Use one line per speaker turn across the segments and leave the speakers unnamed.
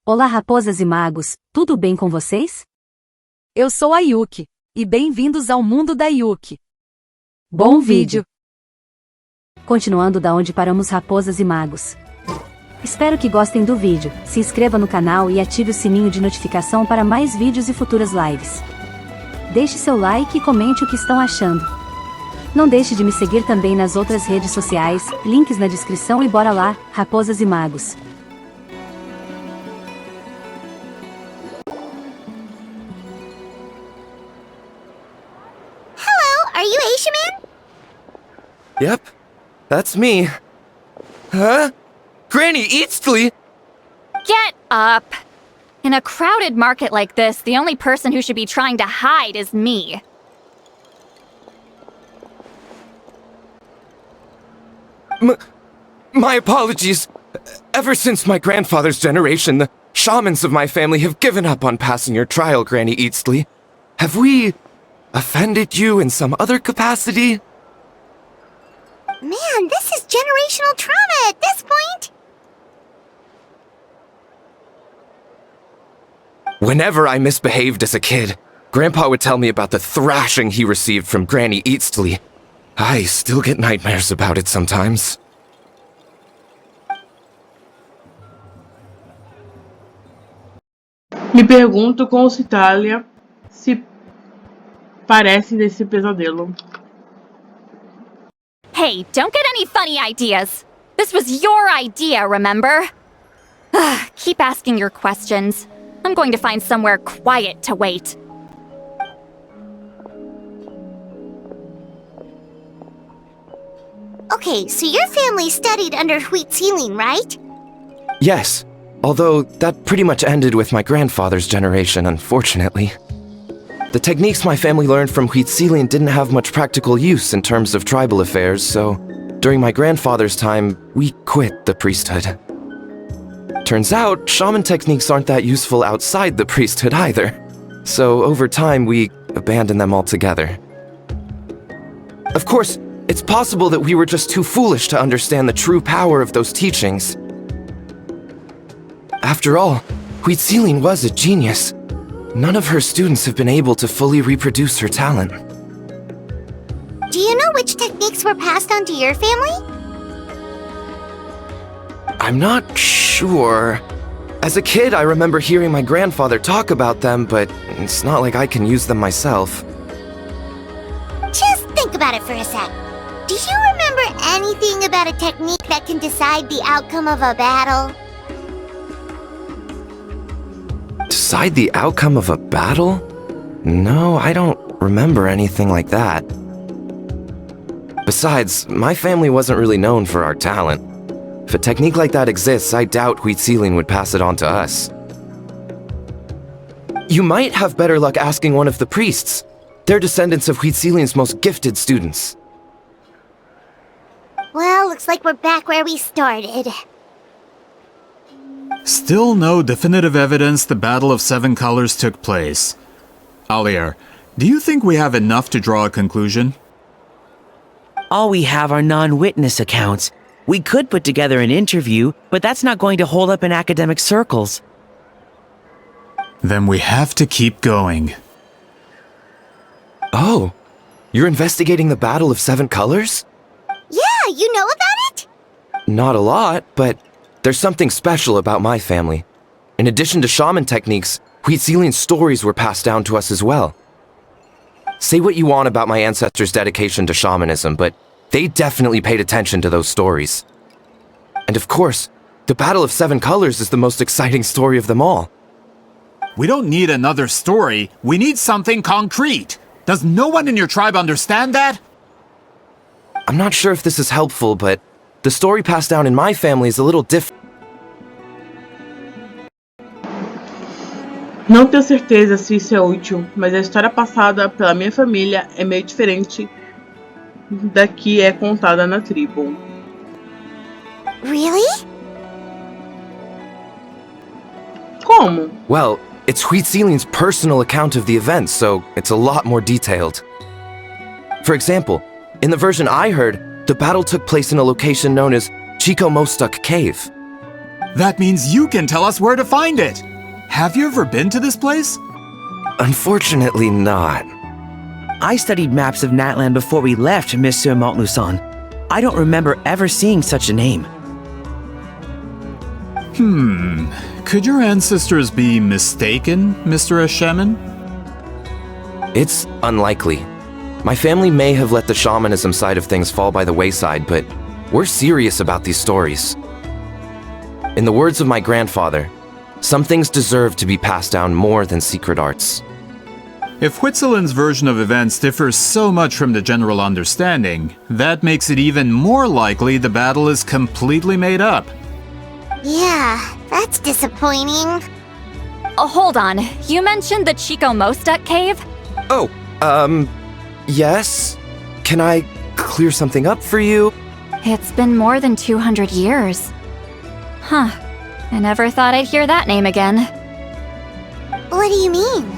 Olá raposas e magos, tudo bem com vocês?
Eu sou a Yuki, e bem-vindos ao mundo da Yuki.
Bom vídeo! Continuando da onde paramos raposas e magos. Espero que gostem do vídeo, se inscreva no canal e ative o sininho de notificação para mais vídeos e futuras lives. Deixe seu like e comente o que estão achando. Não deixe de me seguir também nas outras redes sociais, links na descrição e bora lá, raposas e magos.
Are you Aishaman?
Yep, that's me. Huh? Granny Eastly?
Get up! In a crowded market like this, the only person who should be trying to hide is me.
My apologies. Ever since my grandfather's generation, the shamans of my family have given up on passing your trial, Granny Eastly. Have we offended you in some other capacity?
Man, this is generational trauma at this point!
Whenever I misbehaved as a kid, Grandpa would tell me about the thrashing he received from Granny Eastly. I still get nightmares about it sometimes.
Me pergunto com Citalia se parece desse pesadelo.
Hey, don't get any funny ideas! This was your idea, remember? Keep asking your questions. I'm going to find somewhere quiet to wait. Okay, so your family studied under wheat ceiling, right?
Yes, although that pretty much ended with my grandfather's generation, unfortunately. The techniques my family learned from Huitzilian didn't have much practical use in terms of tribal affairs, so during my grandfather's time, we quit the priesthood. Turns out, shaman techniques aren't that useful outside the priesthood either, so over time we abandoned them altogether. Of course, it's possible that we were just too foolish to understand the true power of those teachings. After all, Huitzilian was a genius. None of her students have been able to fully reproduce her talent.
Do you know which techniques were passed on to your family?
I'm not sure. As a kid, I remember hearing my grandfather talk about them, but it's not like I can use them myself.
Just think about it for a sec. Do you remember anything about a technique that can decide the outcome of a battle?
Decide the outcome of a battle? No, I don't remember anything like that. Besides, my family wasn't really known for our talent. If a technique like that exists, I doubt Huitzilian would pass it on to us. You might have better luck asking one of the priests. They're descendants of Huitzilian's most gifted students.
Well, looks like we're back where we started.
Still no definitive evidence the Battle of Seven Colors took place. Alier, do you think we have enough to draw a conclusion?
All we have are non-witness accounts. We could put together an interview, but that's not going to hold up in academic circles.
Then we have to keep going.
Oh, you're investigating the Battle of Seven Colors?
Yeah, you know about it?
Not a lot, but there's something special about my family. In addition to shaman techniques, Huitzilian stories were passed down to us as well. Say what you want about my ancestors' dedication to shamanism, but they definitely paid attention to those stories. And of course, the Battle of Seven Colors is the most exciting story of them all.
We don't need another story. We need something concrete. Does no one in your tribe understand that?
I'm not sure if this is helpful, but the story passed down in my family is a little different.
Não tenho certeza se isso é útil, mas a história passada pela minha família é meio diferente da que é contada na tribo.
Really?
Como?
Well, it's Huitzilian's personal account of the events, so it's a lot more detailed. For example, in the version I heard, the battle took place in a location known as Chico Mostuk Cave.
That means you can tell us where to find it. Have you ever been to this place?
Unfortunately not.
I studied maps of Natland before we left, Monsieur Montluçon. I don't remember ever seeing such a name.
Could your ancestors be mistaken, Mr. Shaman?
It's unlikely. My family may have let the shamanism side of things fall by the wayside, but we're serious about these stories. In the words of my grandfather, some things deserve to be passed down more than secret arts.
If Whitzelin's version of events differs so much from the general understanding, that makes it even more likely the battle is completely made up.
Yeah, that's disappointing.
Oh, hold on. You mentioned the Chico Mostek cave?
Oh, yes? Can I clear something up for you?
It's been more than 200 years. Huh. I never thought I'd hear that name again.
What do you mean?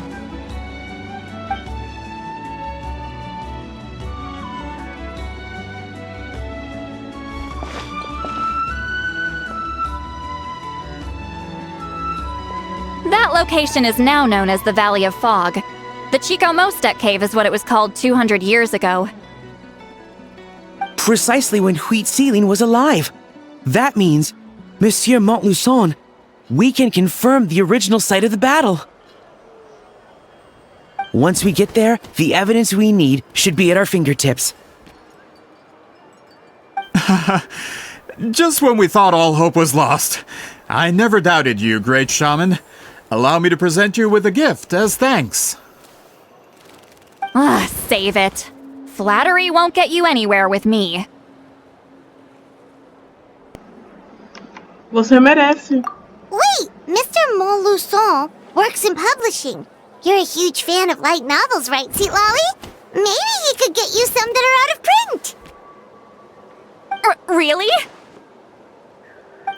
That location is now known as the Valley of Fog. The Chico Mostek cave is what it was called 200 years ago.
Precisely when Huitziling was alive. That means, Monsieur Montluçon, we can confirm the original site of the battle. Once we get there, the evidence we need should be at our fingertips.
Just when we thought all hope was lost. I never doubted you, great shaman. Allow me to present you with a gift as thanks.
Save it. Flattery won't get you anywhere with me.
Você merece.
Wait, Mr. Montluçon works in publishing. You're a huge fan of light novels, right, Lolly? Maybe he could get you some that are out of print.
Really?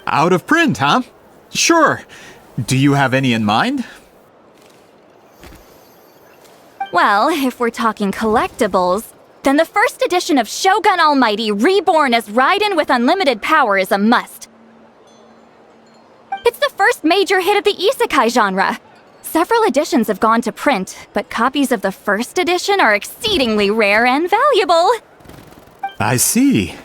Out of print, huh? Sure. Do you have any in mind?
Well, if we're talking collectibles, then the first edition of Shogun Almighty reborn as Raiden with unlimited power is a must. It's the first major hit of the isekai genre. Several editions have gone to print, but copies of the first edition are exceedingly rare and valuable.
I see.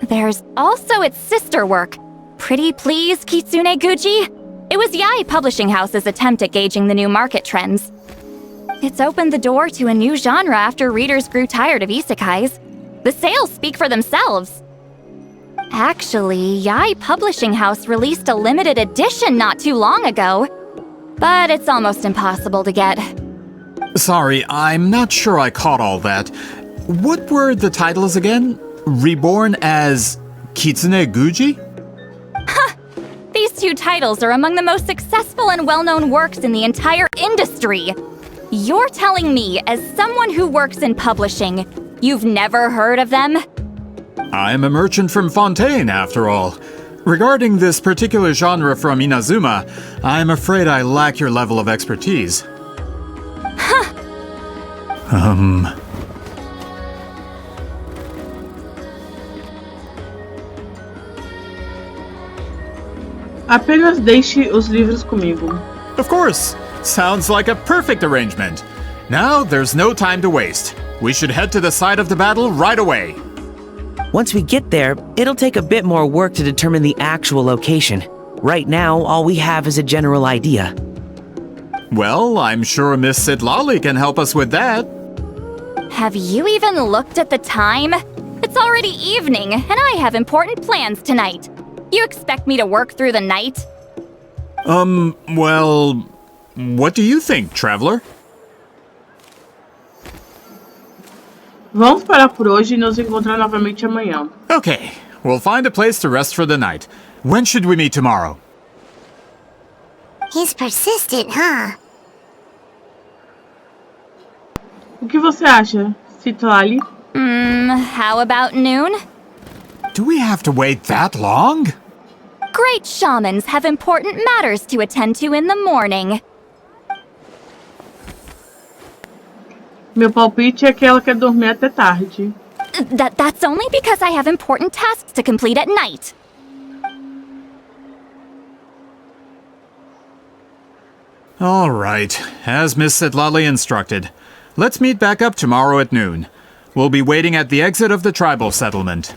There's also its sister work, Pretty Please Kitsune Guji. It was Yae Publishing House's attempt at gauging the new market trends. It's opened the door to a new genre after readers grew tired of isekais. The sales speak for themselves. Actually, Yae Publishing House released a limited edition not too long ago, but it's almost impossible to get.
Sorry, I'm not sure I caught all that. What were the titles again? Reborn as Kitsune Guji?
These two titles are among the most successful and well-known works in the entire industry. You're telling me, as someone who works in publishing, you've never heard of them?
I'm a merchant from Fontaine, after all. Regarding this particular genre from Inazuma, I'm afraid I lack your level of expertise.
Apenas deixe os livros comigo.
Of course! Sounds like a perfect arrangement. Now, there's no time to waste. We should head to the site of the battle right away.
Once we get there, it'll take a bit more work to determine the actual location. Right now, all we have is a general idea.
Well, I'm sure Miss Sitlali can help us with that.
Have you even looked at the time? It's already evening, and I have important plans tonight. You expect me to work through the night?
Well, what do you think, traveler?
Vamos parar por hoje e nos encontrar novamente amanhã.
Okay, we'll find a place to rest for the night. When should we meet tomorrow?
He's persistent, huh?
O que você acha, Citlali?
How about noon?
Do we have to wait that long?
Great shamans have important matters to attend to in the morning.
Meu palpite é que ela quer dormir até tarde.
That's only because I have important tasks to complete at night.
All right, as Miss Sitlali instructed. Let's meet back up tomorrow at noon. We'll be waiting at the exit of the tribal settlement.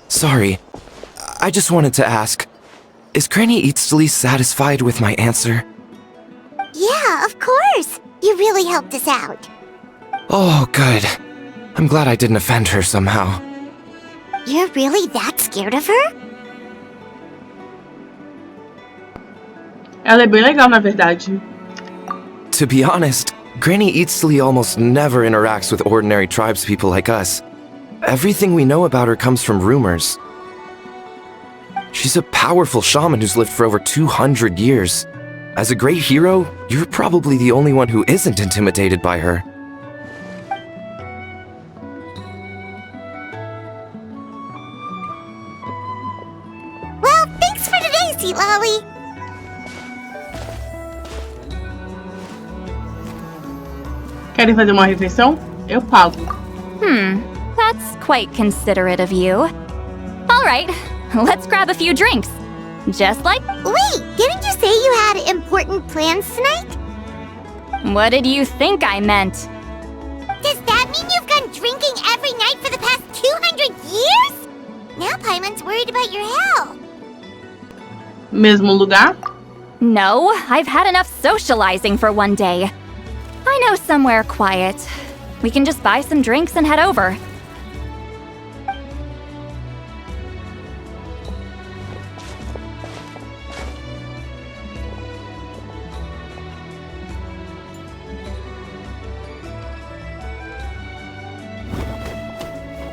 Sorry, I just wanted to ask, is Granny Eatsley satisfied with my answer?
Yeah, of course. You really helped us out.
Oh, good. I'm glad I didn't offend her somehow.
You're really that scared of her?
Ela é bem legal, na verdade.
To be honest, Granny Eatsley almost never interacts with ordinary tribespeople like us. Everything we know about her comes from rumors. She's a powerful shaman who's lived for over 200 years. As a great hero, you're probably the only one who isn't intimidated by her.
Well, thanks for today, Sitlali.
Querem fazer uma refeição? Eu pago.
That's quite considerate of you. All right, let's grab a few drinks. Just like...
Wait, didn't you say you had important plans tonight?
What did you think I meant?
Does that mean you've gone drinking every night for the past 200 years? Now Paimon's worried about your health.
Mesmo lugar?
No, I've had enough socializing for one day. I know somewhere quiet. We can just buy some drinks and head over.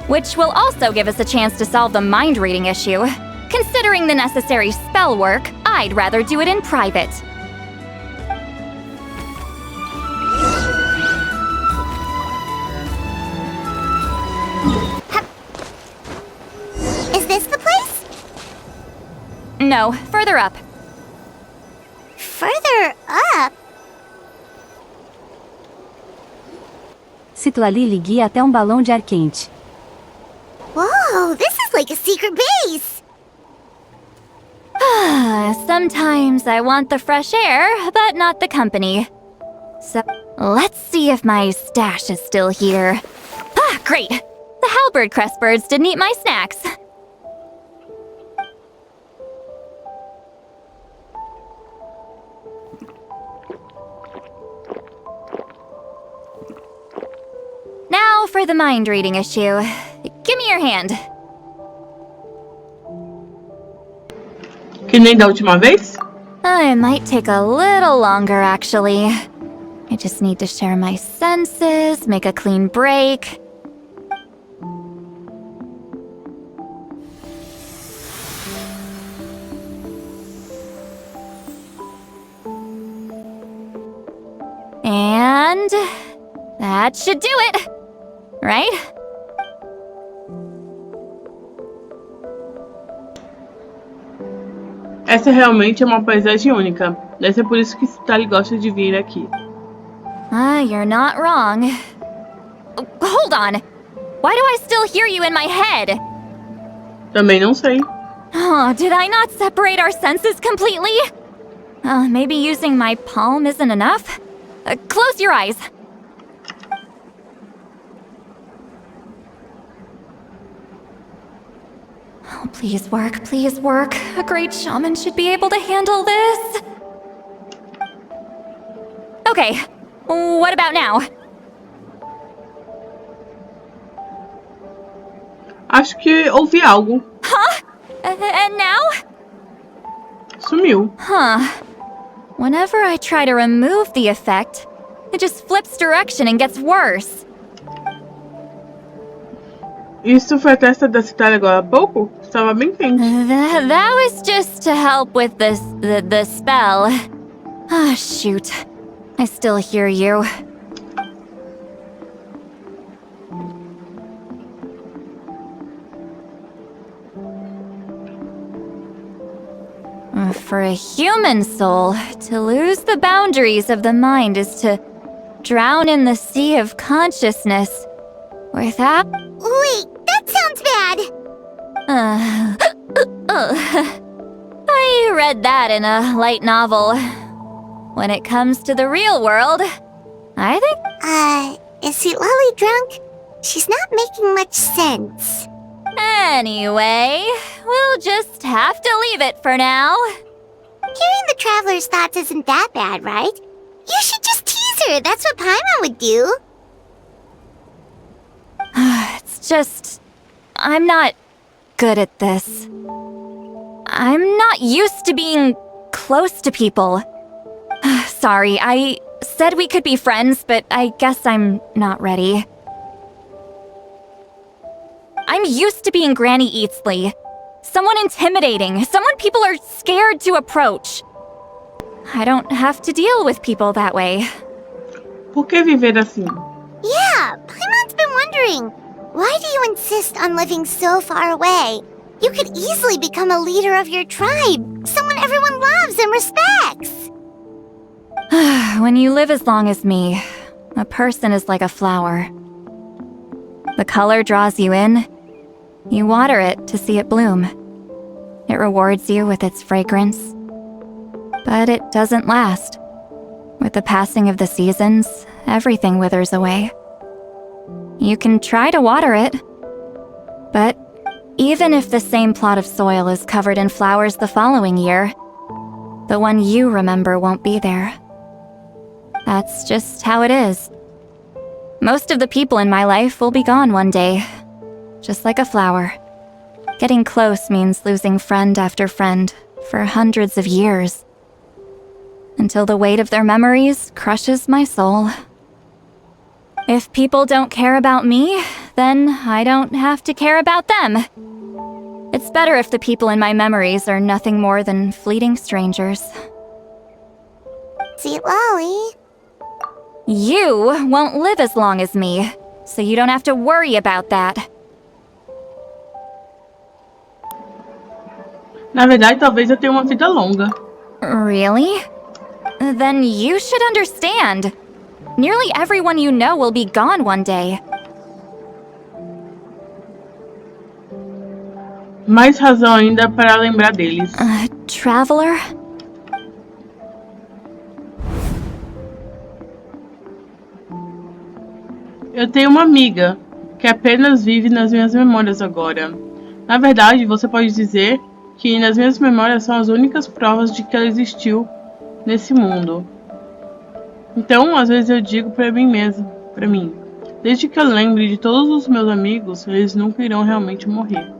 Which will also give us a chance to solve the mind reading issue. Considering the necessary spell work, I'd rather do it in private.
Is this the place?
No, further up.
Further up?
Sitlali lhe guia até balão de ar quente.
Whoa, this is like a secret base.
Sometimes I want the fresh air, but not the company. So, let's see if my stash is still here. Ah, great! The halberd crest birds didn't eat my snacks. Now for the mind reading issue. Give me your hand.
Que nem da última vez?
It might take a little longer, actually. I just need to share my senses, make a clean break. And that should do it, right?
Essa realmente é uma paisagem única. Deve ser por isso que Sitlali gosta de vir aqui.
You're not wrong. Hold on. Why do I still hear you in my head?
Também não sei.
Oh, did I not separate our senses completely? Maybe using my palm isn't enough? Close your eyes. Oh, please work, please work. A great shaman should be able to handle this. Okay, what about now?
Acho que ouvi algo.
Huh? And now?
Sumiu.
Huh. Whenever I try to remove the effect, it just flips direction and gets worse.
Isso foi a testa da Sitlali agora há pouco? Estava bem quente.
That was just to help with the spell. Ah, shoot. I still hear you. For a human soul, to lose the boundaries of the mind is to drown in the sea of consciousness. Without...
Wait, that sounds bad.
I read that in a light novel. When it comes to the real world, I think...
Is Sweet Lolly drunk? She's not making much sense.
Anyway, we'll just have to leave it for now.
Hearing the Traveler's thoughts isn't that bad, right? You should just tease her. That's what Paimon would do.
It's just... I'm not good at this. I'm not used to being close to people. Sorry, I said we could be friends, but I guess I'm not ready. I'm used to being Granny Eatsley. Someone intimidating, someone people are scared to approach. I don't have to deal with people that way.
Por que viver assim?
Yeah, Paimon's been wondering. Why do you insist on living so far away? You could easily become a leader of your tribe, someone everyone loves and respects.
When you live as long as me, a person is like a flower. The color draws you in. You water it to see it bloom. It rewards you with its fragrance. But it doesn't last. With the passing of the seasons, everything withers away. You can try to water it, but even if the same plot of soil is covered in flowers the following year, the one you remember won't be there. That's just how it is. Most of the people in my life will be gone one day, just like a flower. Getting close means losing friend after friend for hundreds of years, until the weight of their memories crushes my soul. If people don't care about me, then I don't have to care about them. It's better if the people in my memories are nothing more than fleeting strangers.
Sweet Lolly.
You won't live as long as me, so you don't have to worry about that.
Na verdade, talvez eu tenha uma vida longa.
Really? Then you should understand. Nearly everyone you know will be gone one day.
Mais razão ainda para lembrar deles.
Traveler?
Eu tenho uma amiga que apenas vive nas minhas memórias agora. Na verdade, você pode dizer que nas minhas memórias são as únicas provas de que ela existiu nesse mundo. Então, às vezes eu digo para mim mesmo, desde que eu lembre de todos os meus amigos, eles nunca irão realmente morrer.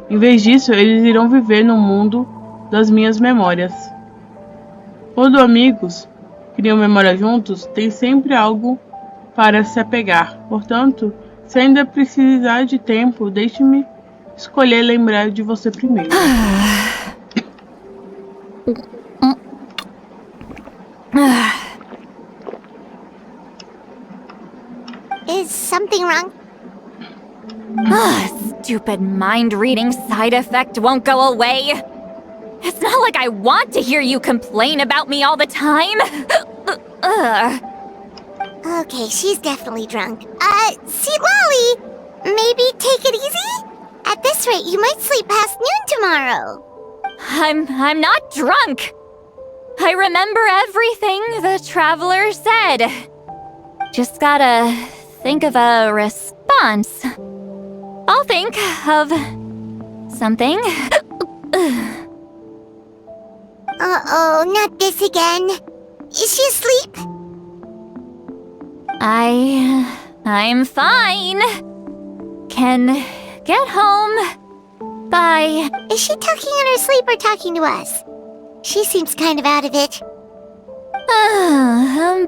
Em vez disso, eles irão viver no mundo das minhas memórias. Quando amigos criam memória juntos, tem sempre algo para se apegar. Portanto, se ainda precisar de tempo, deixe-me escolher lembrar de você primeiro.
Is something wrong?
Stupid mind-reading side effect won't go away. It's not like I want to hear you complain about me all the time.
Okay, she's definitely drunk. Sweet Lolly, maybe take it easy? At this rate, you might sleep past noon tomorrow.
I'm not drunk. I remember everything the Traveler said. Just gotta think of a response. I'll think of something.
Uh-oh, not this again. Is she asleep?
I'm fine. Can get home. Bye.
Is she talking in her sleep or talking to us? She seems kind of out of it.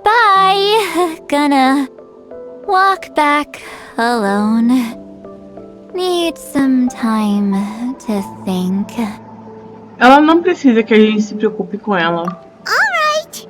Bye. Gonna walk back alone. Need some time to think.
Ela não precisa que a gente se preocupe com ela.
Alright.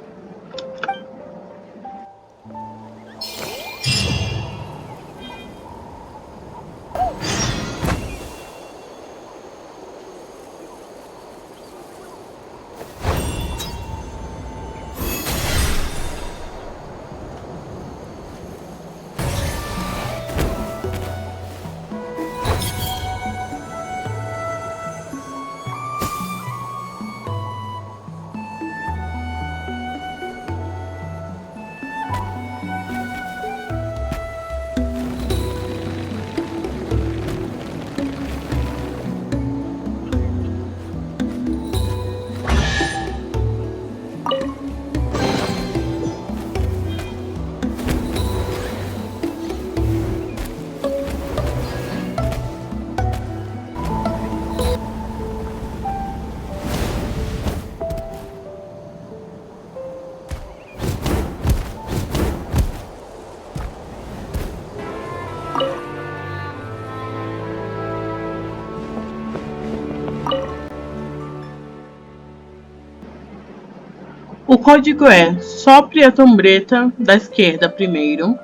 O código é: sopre a tambreta da esquerda primeiro,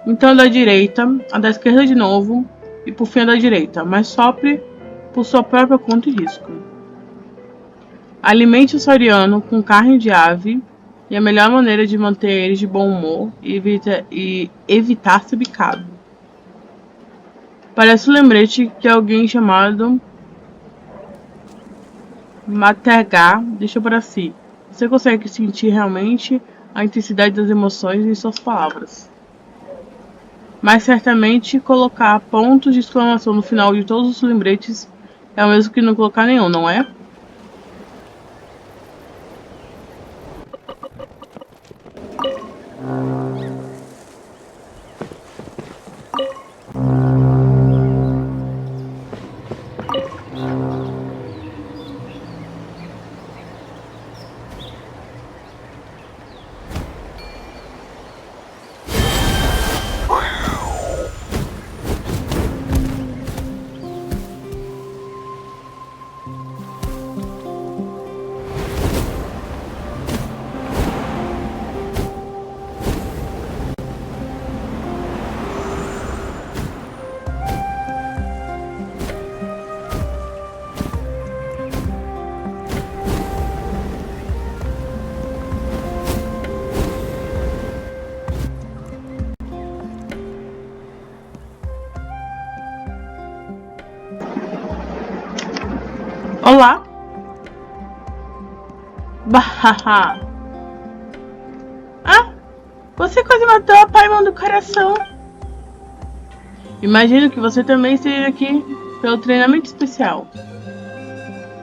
então da direita, a da esquerda de novo e por fim a da direita, mas sopre por sua própria conta e risco. Alimente o sauriano com carne de ave e a melhor maneira de manter eles de bom humor e evitar ser bicado. Parece um lembrete que alguém chamado Matergar deixou para si. Você consegue sentir realmente a intensidade das emoções em suas palavras. Mas certamente colocar pontos de exclamação no final de todos os lembretes é o mesmo que não colocar nenhum, não é? Olá! Bahaha! Ah! Você quase matou a Paimon do coração! Imagino que você também esteja aqui pelo treinamento especial.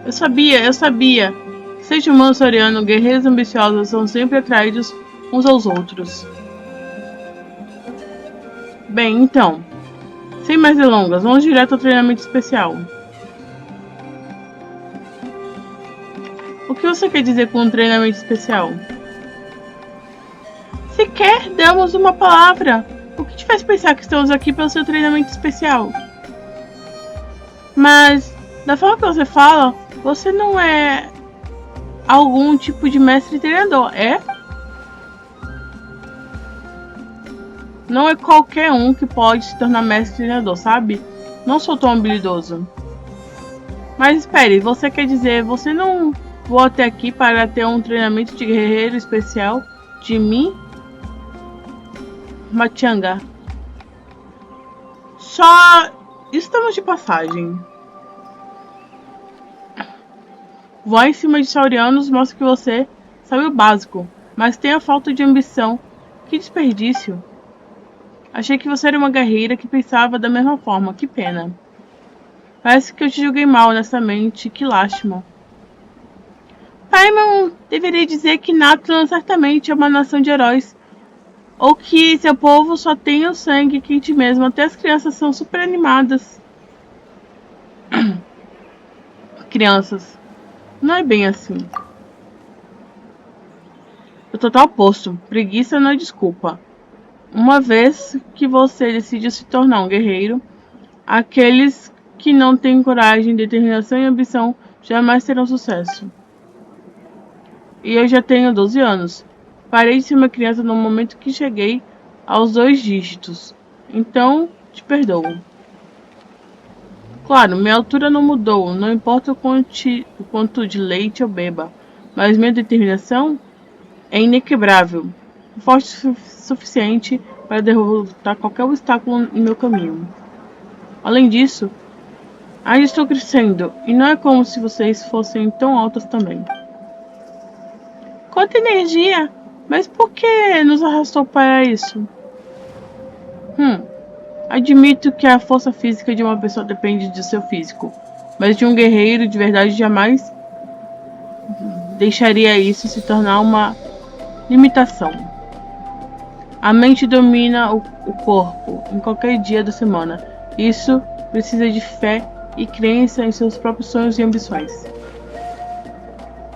Eu sabia! Seres humanos saurianos, guerreiros ambiciosos, são sempre atraídos uns aos outros. Bem, então, sem mais delongas, vamos direto ao treinamento especial. O que você quer dizer com um treinamento especial? Sequer damos uma palavra. O que te faz pensar que estamos aqui pelo seu treinamento especial? Mas, da forma que você fala, você não é algum tipo de mestre treinador, é? Não é qualquer um que pode se tornar mestre treinador, sabe? Não sou tão habilidoso. Mas espere, você quer dizer, você não vou até aqui para ter um treinamento de guerreiro especial de mim? Machanga. Só estamos de passagem. Voar em cima de saurianos mostra que você sabe o básico, mas tem a falta de ambição. Que desperdício. Achei que você era uma guerreira que pensava da mesma forma. Que pena. Parece que eu te julguei mal honestamente. Que lástima. Paimon deveria dizer que Natlan certamente é uma nação de heróis. Ou que seu povo só tem o sangue quente mesmo. Até as crianças são super animadas. Crianças. Não é bem assim. O total oposto. Preguiça não é desculpa. Uma vez que você decidiu se tornar um guerreiro, aqueles que não têm coragem, determinação e ambição jamais terão sucesso. E eu já tenho 12 anos. Parei de ser uma criança no momento que cheguei aos 2 dígitos. Então, te perdoo. Claro, minha altura não mudou, não importa o quanto de leite eu beba, mas minha determinação é inquebrável, forte o suficiente para derrotar qualquer obstáculo no meu caminho. Além disso, ainda estou crescendo, e não é como se vocês fossem tão altas também. Quanta energia! Mas por que nos arrastou para isso? Admito que a força física de uma pessoa depende do seu físico, mas de um guerreiro de verdade jamais deixaria isso se tornar uma limitação. A mente domina o corpo em qualquer dia da semana. Isso precisa de fé e crença em seus próprios sonhos e ambições.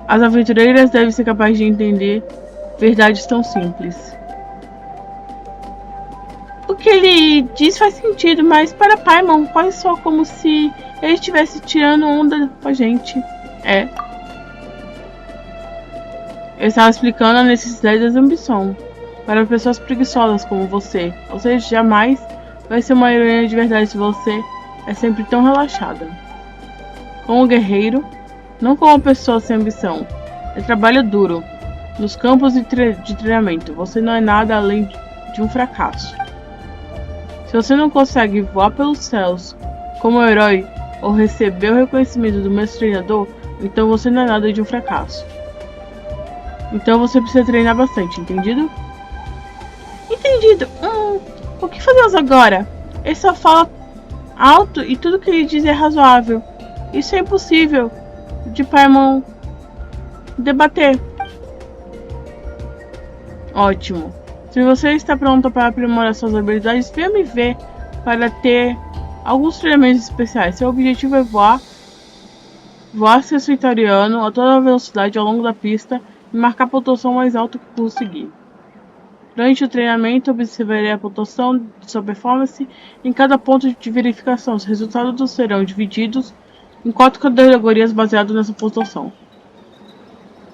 As aventureiras devem ser capazes de entender verdades tão simples. O que ele diz faz sentido, mas para Paimon quase só como se ele estivesse tirando onda com a gente. Eu estava explicando a necessidade da ambição para pessoas preguiçosas como você. Você jamais vai ser uma heroína de verdade se você é sempre tão relaxada. Como guerreiro, não como pessoa sem ambição. É trabalho duro. Nos campos de treinamento, você não é nada além de um fracasso. Se você não consegue voar pelos céus como herói ou receber o reconhecimento do mestre treinador, então você não é nada de um fracasso. Então você precisa treinar bastante, entendido? Entendido. O que fazemos agora? Ele só fala alto e tudo que ele diz é razoável. Isso é impossível de Paimon debater. Ótimo. Se você está pronto para aprimorar suas habilidades, venha me ver para ter alguns treinamentos especiais. Seu objetivo é voar seu vitoriano a toda velocidade ao longo da pista e marcar a pontuação mais alta que conseguir. Durante o treinamento, observarei a pontuação de sua performance em cada ponto de verificação. Os resultados serão divididos em 4 categorias baseadas nessa pontuação.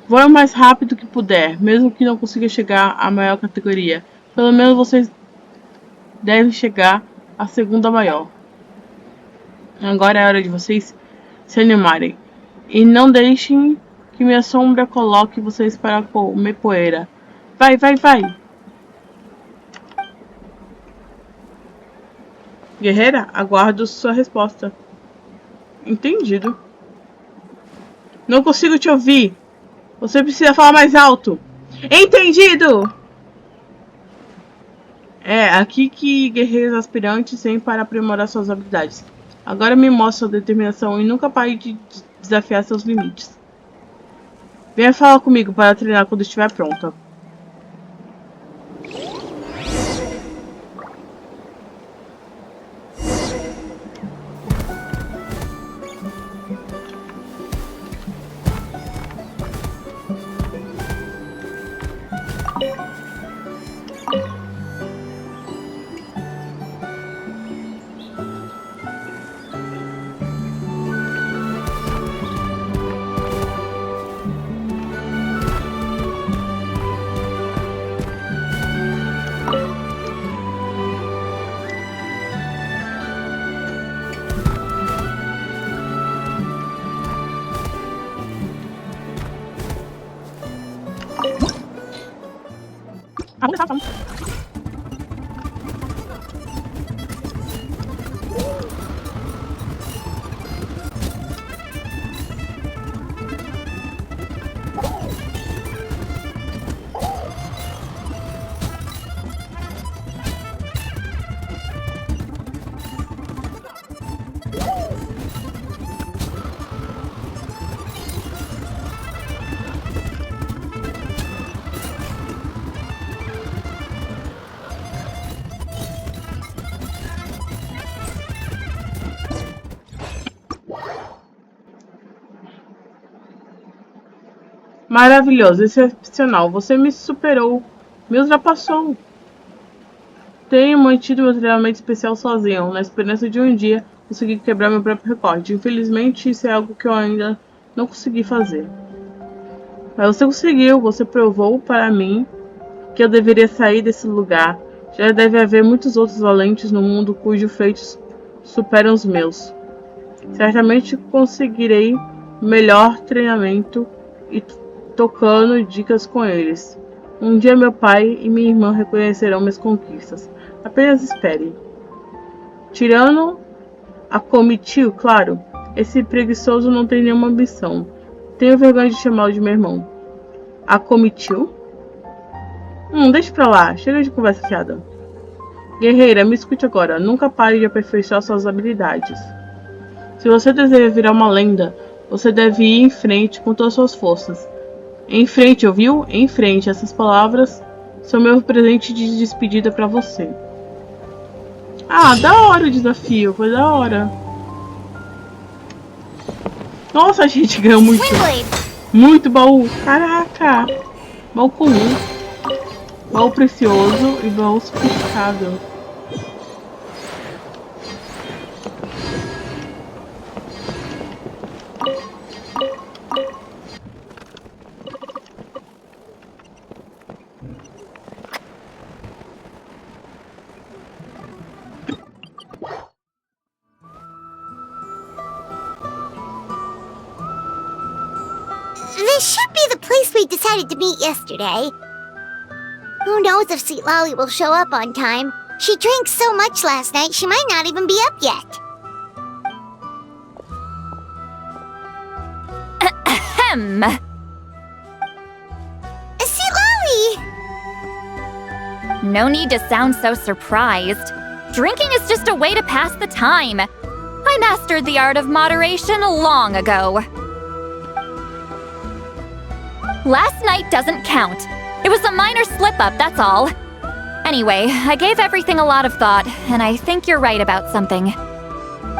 Voe o mais rápido que puder, mesmo que não consiga chegar à maior categoria. Pelo menos vocês devem chegar à segunda maior. Agora é hora de vocês se animarem. E não deixem que minha sombra coloque vocês para comer poeira. Vai, vai, vai! Guerreira, aguardo sua resposta. Entendido. Não consigo te ouvir. Você precisa falar mais alto. Entendido! É aqui que guerreiros aspirantes vêm para aprimorar suas habilidades. Agora me mostre sua determinação e nunca pare de desafiar seus limites. Venha falar comigo para treinar quando estiver pronta. Maravilhoso, excepcional. Você me superou. Me ultrapassou. Tenho mantido meu treinamento especial sozinho, na esperança de um dia conseguir quebrar meu próprio recorde. Infelizmente, isso é algo que eu ainda não consegui fazer. Mas você conseguiu. Você provou para mim que eu deveria sair desse lugar. Já deve haver muitos outros valentes no mundo cujos feitos superam os meus. Certamente conseguirei melhor treinamento e tocando dicas com eles. Um dia meu pai e minha irmã reconhecerão minhas conquistas. Apenas espere. Tirando a comitiva, claro, esse preguiçoso não tem nenhuma ambição. Tenho vergonha de chamá-lo de meu irmão. A comitiva? Deixa pra lá. Chega de conversa fiada. Guerreira, me escute agora. Nunca pare de aperfeiçoar suas habilidades. Se você deseja virar uma lenda, você deve ir em frente com todas as suas forças. Em frente, ouviu? Em frente. Essas palavras são meu presente de despedida pra você. Ah, da hora o desafio. Foi da hora. Nossa, a gente ganhou muito. Muito baú. Caraca. Baú comum. Baú precioso e baú sofisticado.
This should be the place we decided to meet yesterday. Who knows if Sweet Lolly will show up on time? She drank so much last night, she might not even be up yet.
Ahem.
Sweet Lolly!
No need to sound so surprised. Drinking is just a way to pass the time. I mastered the art of moderation long ago. Last night doesn't count. It was a minor slip-up, that's all. Anyway, I gave everything a lot of thought, and I think you're right about something.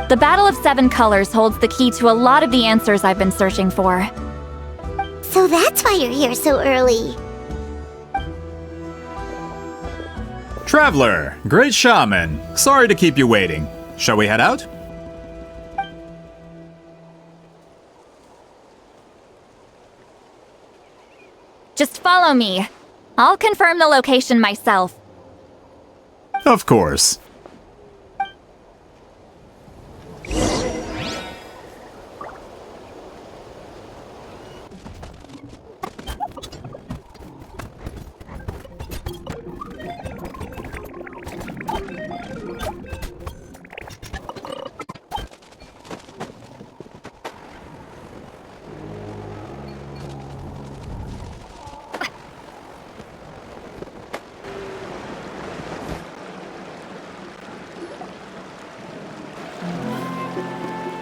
The Battle of Seven Colors holds the key to a lot of the answers I've been searching for.
So that's why you're here so early.
Traveler, great shaman. Sorry to keep you waiting. Shall we head out?
Just follow me. I'll confirm the location myself.
Of course.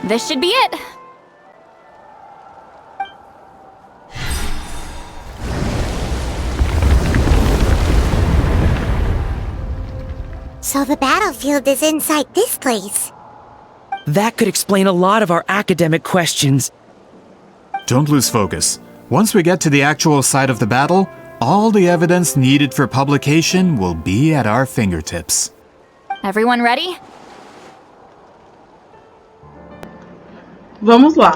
This should be it.
So the battlefield is inside this place.
That could explain a lot of our academic questions.
Don't lose focus. Once we get to the actual site of the battle, all the evidence needed for publication will be at our fingertips.
Everyone ready?
Vamos lá.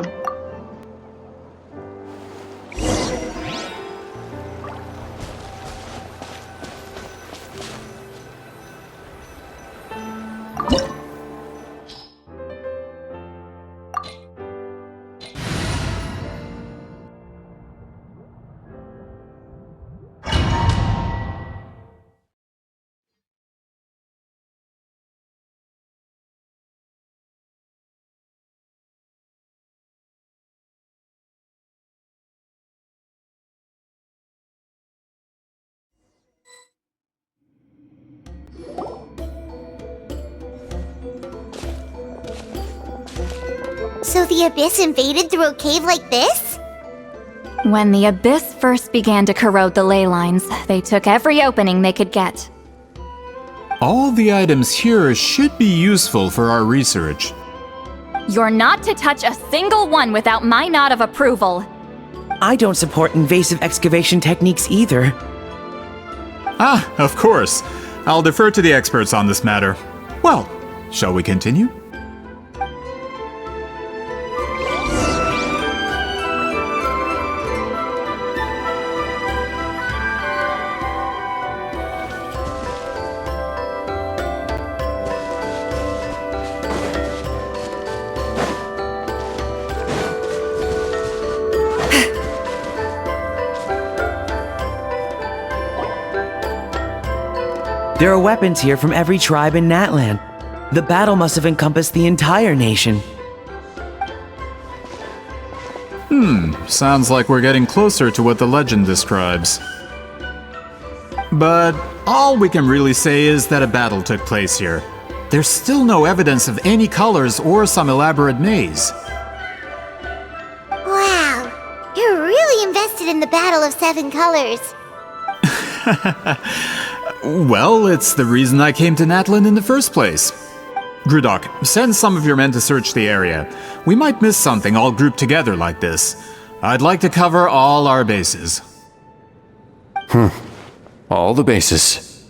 So the Abyss invaded through a cave like this?
When the Abyss first began to corrode the ley lines, they took every opening they could get.
All the items here should be useful for our research.
You're not to touch a single one without my nod of approval.
I don't support invasive excavation techniques either.
Ah, of course. I'll defer to the experts on this matter. Well, shall we continue?
There are weapons here from every tribe in Natlan. The battle must have encompassed the entire nation.
Sounds like we're getting closer to what the legend describes. But all we can really say is that a battle took place here. There's still no evidence of any colors or some elaborate maze.
Wow, you're really invested in the Battle of Seven Colors.
Well, it's the reason I came to Natlan in the first place. Grudok, send some of your men to search the area. We might miss something all grouped together like this. I'd like to cover all our bases.
All the bases.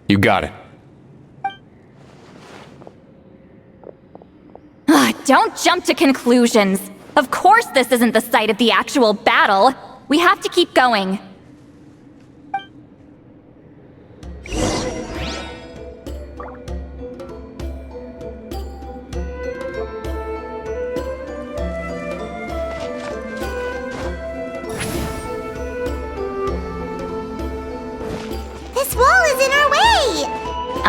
You got it.
Don't jump to conclusions. Of course this isn't the site of the actual battle. We have to keep going.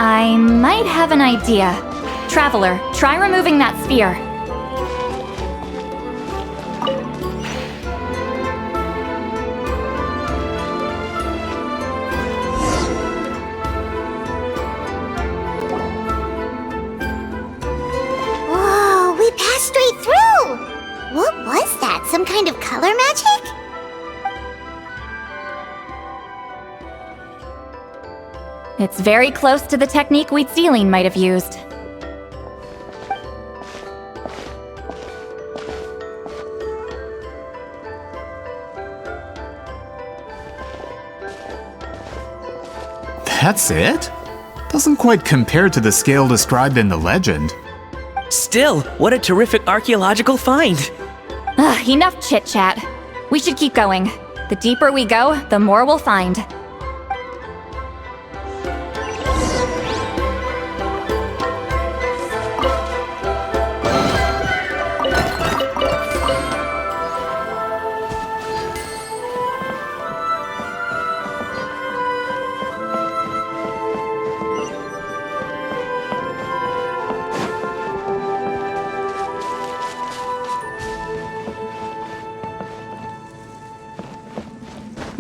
I might have an idea. Traveler, try removing that sphere.
Whoa, we passed straight through! What was that? Some kind of color magic?
It's very close to the technique Wheatsealing might have used.
That's it? Doesn't quite compare to the scale described in the legend.
Still, what a terrific archaeological find!
Ugh, enough chit-chat. We should keep going. The deeper we go, the more we'll find.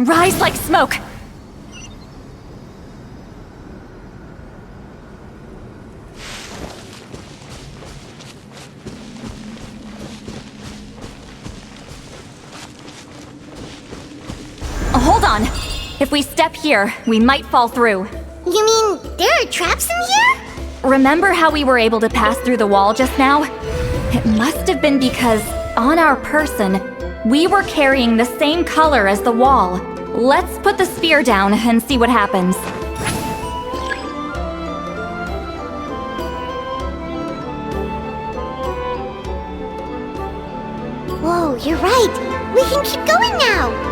Rise like smoke! Hold on! If we step here, we might fall through.
You mean there are traps in here?
Remember how we were able to pass through the wall just now? It must have been because, on our person, we were carrying the same color as the wall. Let's put the sphere down and see what happens.
Whoa, you're right. We can keep going now.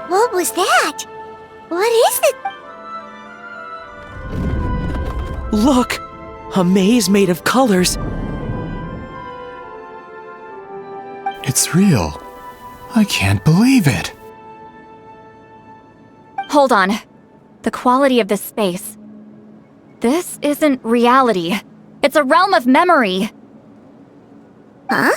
What was that? What is it?
Look! A maze made of colors.
It's real. I can't believe it.
Hold on. The quality of this space. This isn't reality. It's a realm of memory.
Huh?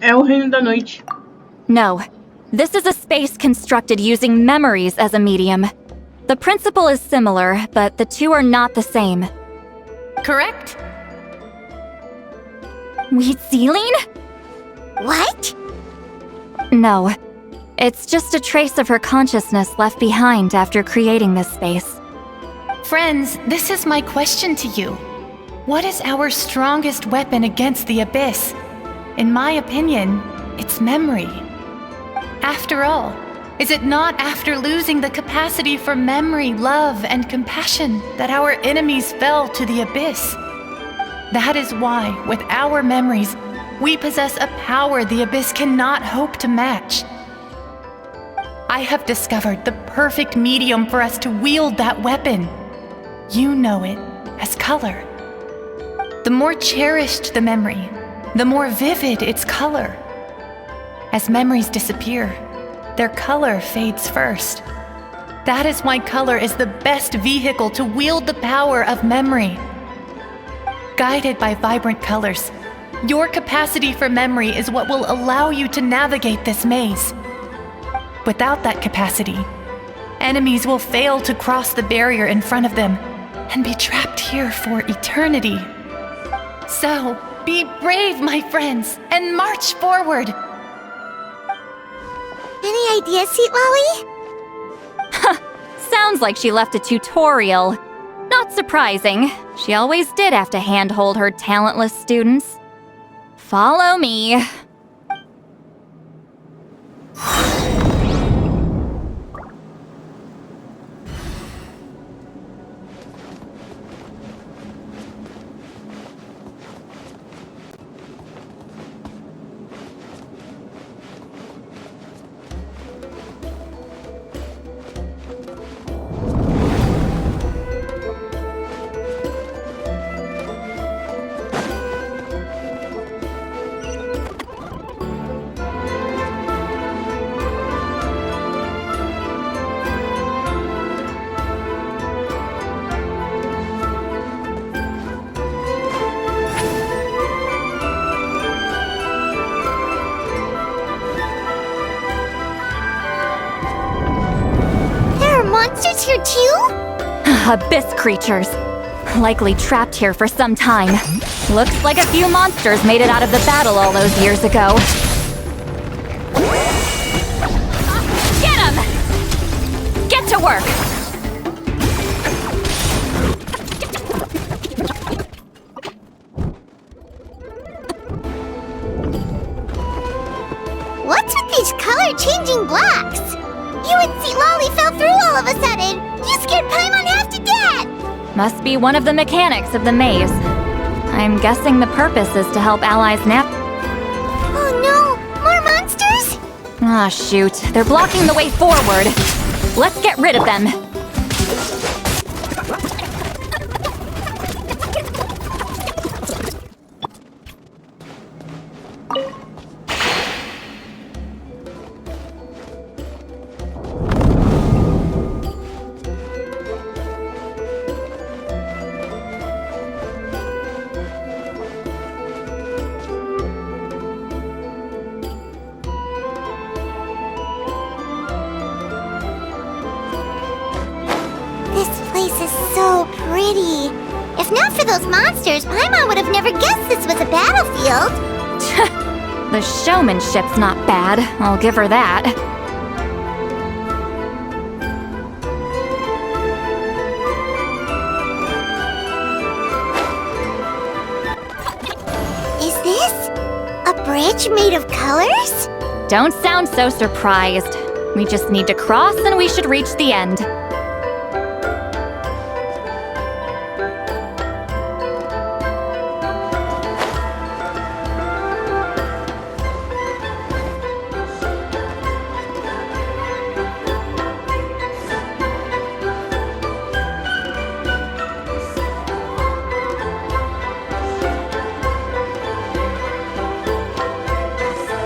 É o reino da noite.
No. This is a space constructed using memories as a medium. The principle is similar, but the two are not the same.
Correct?
Wheatsealing?
What?
No. It's just a trace of her consciousness left behind after creating this space.
Friends, this is my question to you. What is our strongest weapon against the Abyss? In my opinion, it's memory. After all, is it not after losing the capacity for memory, love, and compassion that our enemies fell to the Abyss? That is why, with our memories, we possess a power the Abyss cannot hope to match. I have discovered the perfect medium for us to wield that weapon. You know it as color. The more cherished the memory, the more vivid its color. As memories disappear, their color fades first. That is why color is the best vehicle to wield the power of memory. Guided by vibrant colors, your capacity for memory is what will allow you to navigate this maze. Without that capacity, enemies will fail to cross the barrier in front of them and be trapped here for eternity. So, be brave, my friends, and march forward!
Any ideas, Sweet Lolly?
Sounds like she left a tutorial. Not surprising. She always did have to handhold her talentless students. Follow me.
Monsters here too?
Abyss creatures. Likely trapped here for some time. Looks like a few monsters made it out of the battle all those years ago. Get 'em! Get to work!
What's with these color-changing blocks? You and Sweet Lolly fell through all of a sudden! You scared Paimon half to death!
Must be one of the mechanics of the maze. I'm guessing the purpose is to help allies nap.
Oh no! More monsters?
Ah, shoot. They're blocking the way forward. Let's get rid of them.
If not for those monsters, Paimon would have never guessed this was a battlefield.
The showmanship's not bad, I'll give her that.
Is this a bridge made of colors?
Don't sound so surprised. We just need to cross and we should reach the end.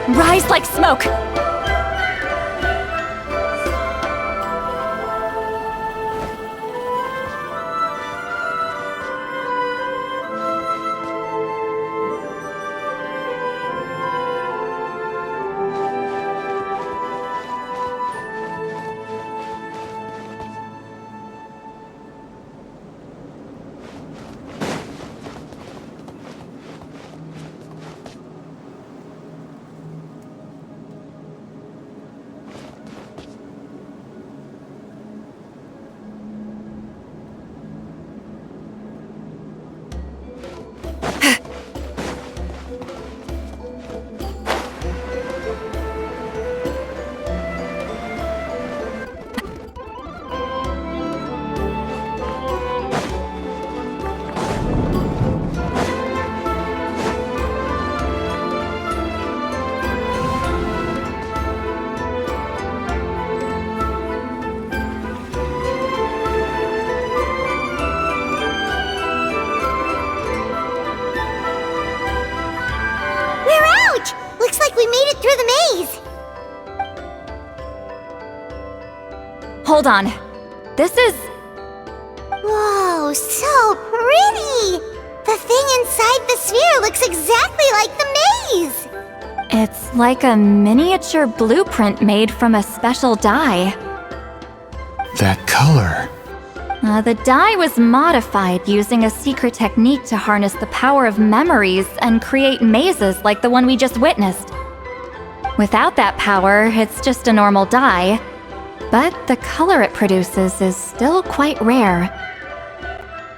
Rise like smoke! Hold on. This is...
Whoa, so pretty! The thing inside the sphere looks exactly like the maze!
It's like a miniature blueprint made from a special dye.
That color.
The dye was modified using a secret technique to harness the power of memories and create mazes like the one we just witnessed. Without that power, it's just a normal dye, but the color it produces is still quite rare.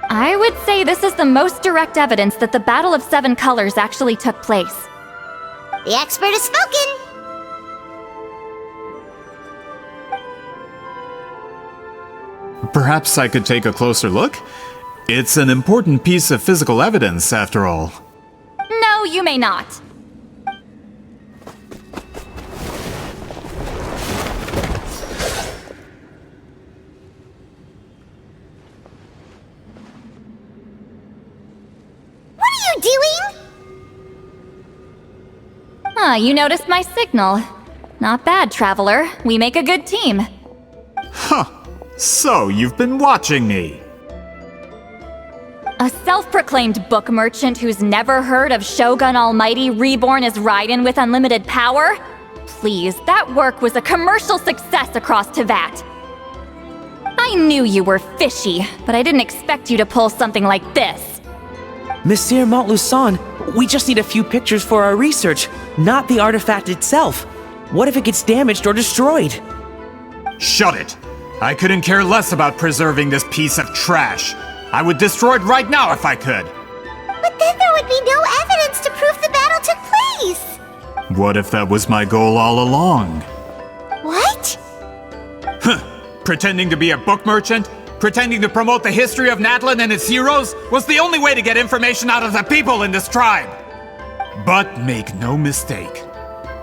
I would say this is the most direct evidence that the Battle of Seven Colors actually took place.
The expert has spoken!
Perhaps I could take a closer look? It's an important piece of physical evidence, after all.
No, you may not.
What are you doing?
You noticed my signal. Not bad, Traveler. We make a good team.
Huh. So, you've been watching me.
A self-proclaimed book merchant who's never heard of Shogun Almighty reborn as Raiden with unlimited power? Please, that work was a commercial success across Teyvat. I knew you were fishy, but I didn't expect you to pull something like this.
Monsieur Montluçon, we just need a few pictures for our research, not the artifact itself. What if it gets damaged or destroyed?
Shut it! I couldn't care less about preserving this piece of trash. I would destroy it right now if I could.
But then there would be no evidence to prove the battle took place.
What if that was my goal all along?
What?
Pretending to be a book merchant, pretending to promote the history of Natlan and its heroes, was the only way to get information out of the people in this tribe. But make no mistake,